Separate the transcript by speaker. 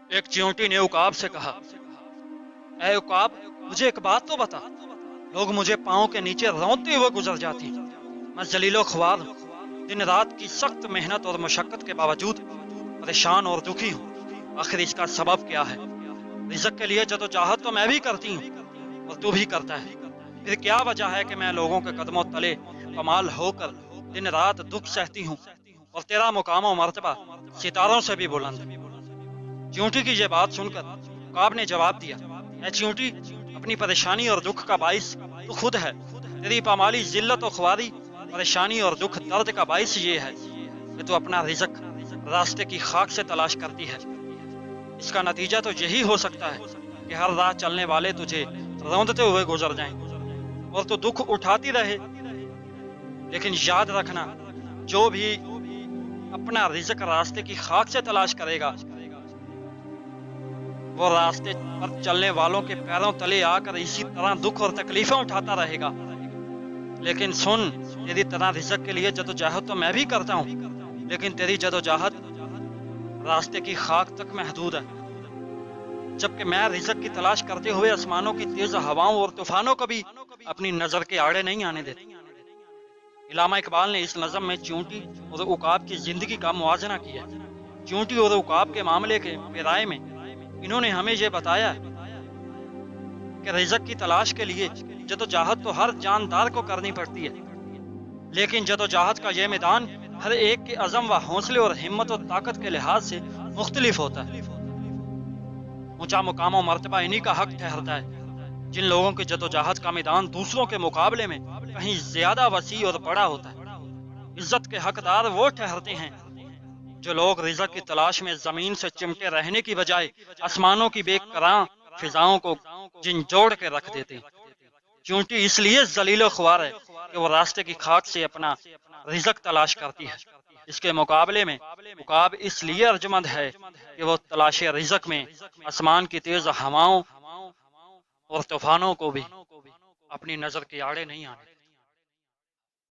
Speaker 1: ایک چیونٹی نے عقاب سے کہا، اے عقاب، مجھے ایک بات تو بتا، لوگ مجھے پاؤں کے نیچے رونتے ہوئے گزر جاتے ہیں، میں ذلیل و خوار ہوں، دن رات کی سخت محنت اور مشقت کے باوجود پریشان اور دکھی ہوں، آخر اس کا سبب کیا ہے؟ رزق کے لیے جدوجہد تو میں بھی کرتی ہوں اور تو بھی کرتا ہے، پھر کیا وجہ ہے کہ میں لوگوں کے قدموں تلے پامال ہو کر دن رات دکھ سہتی ہوں اور تیرا مقام و مرتبہ ستاروں سے بھی بلند ہے؟ چیونٹی کی یہ بات سن کر عقاب نے جواب دیا، اے چیونٹی، اپنی پریشانی اور دکھ کا باعث تو خود ہے، تیری پامالی ذلت و خواری، پریشانی اور دکھ درد کا باعث یہ ہے کہ تو اپنا رزق راستے کی خاک سے تلاش کرتی ہے۔ اس کا نتیجہ تو یہی ہو سکتا ہے کہ ہر راہ چلنے والے تجھے روندتے ہوئے گزر جائیں اور تو دکھ اٹھاتی رہے، لیکن یاد رکھنا، جو بھی اپنا رزق راستے کی خاک سے تلاش کرے گا وہ راستے پر چلنے والوں کے پیروں تلے آ کر اسی طرح دکھ اور تکلیفیں اٹھاتا رہے گا۔ لیکن سن، تیری طرح رزق کے لیے جدوجہد تو میں بھی کرتا ہوں، لیکن تیری جدوجہد راستے کی خاک تک محدود ہے، جبکہ میں رزق کی تلاش کرتے ہوئے آسمانوں کی تیز ہواؤں اور طوفانوں کو بھی اپنی نظر کے آڑے نہیں آنے دیتا۔ علامہ اقبال نے اس نظم میں چیونٹی اور عقاب کی زندگی کا موازنہ کیا ہے۔ چیونٹی اور عقاب کے معاملے کے پیرائے میں انہوں نے ہمیں یہ بتایا کہ رزق کی تلاش کے لیے جدوجہد تو ہر جاندار کو کرنی پڑتی ہے، لیکن جدوجہد کا یہ میدان ہر ایک کے عزم و حوصلے اور ہمت و طاقت کے لحاظ سے مختلف ہوتا ہے۔ اونچا مقام و مرتبہ انہی کا حق ٹھہرتا ہے جن لوگوں کے جدوجہد کا میدان دوسروں کے مقابلے میں کہیں زیادہ وسیع اور بڑا ہوتا ہے۔ عزت کے حقدار وہ ٹھہرتے ہیں جو لوگ رزق کی تلاش میں زمین سے چمٹے رہنے کی بجائے آسمانوں کی بے کراں فضاؤں کو جھنجھوڑ کے رکھ دیتے ہیں۔ چیونٹی اس لیے ذلیل و خوار ہے کہ وہ راستے کی خاک سے اپنا رزق تلاش کرتی ہے، اس کے مقابلے میں عقاب اس لیے ارجمند ہے کہ وہ تلاش رزق میں آسمان کی تیز ہواؤں اور طوفانوں کو بھی اپنی نظر کے آڑے نہیں آنے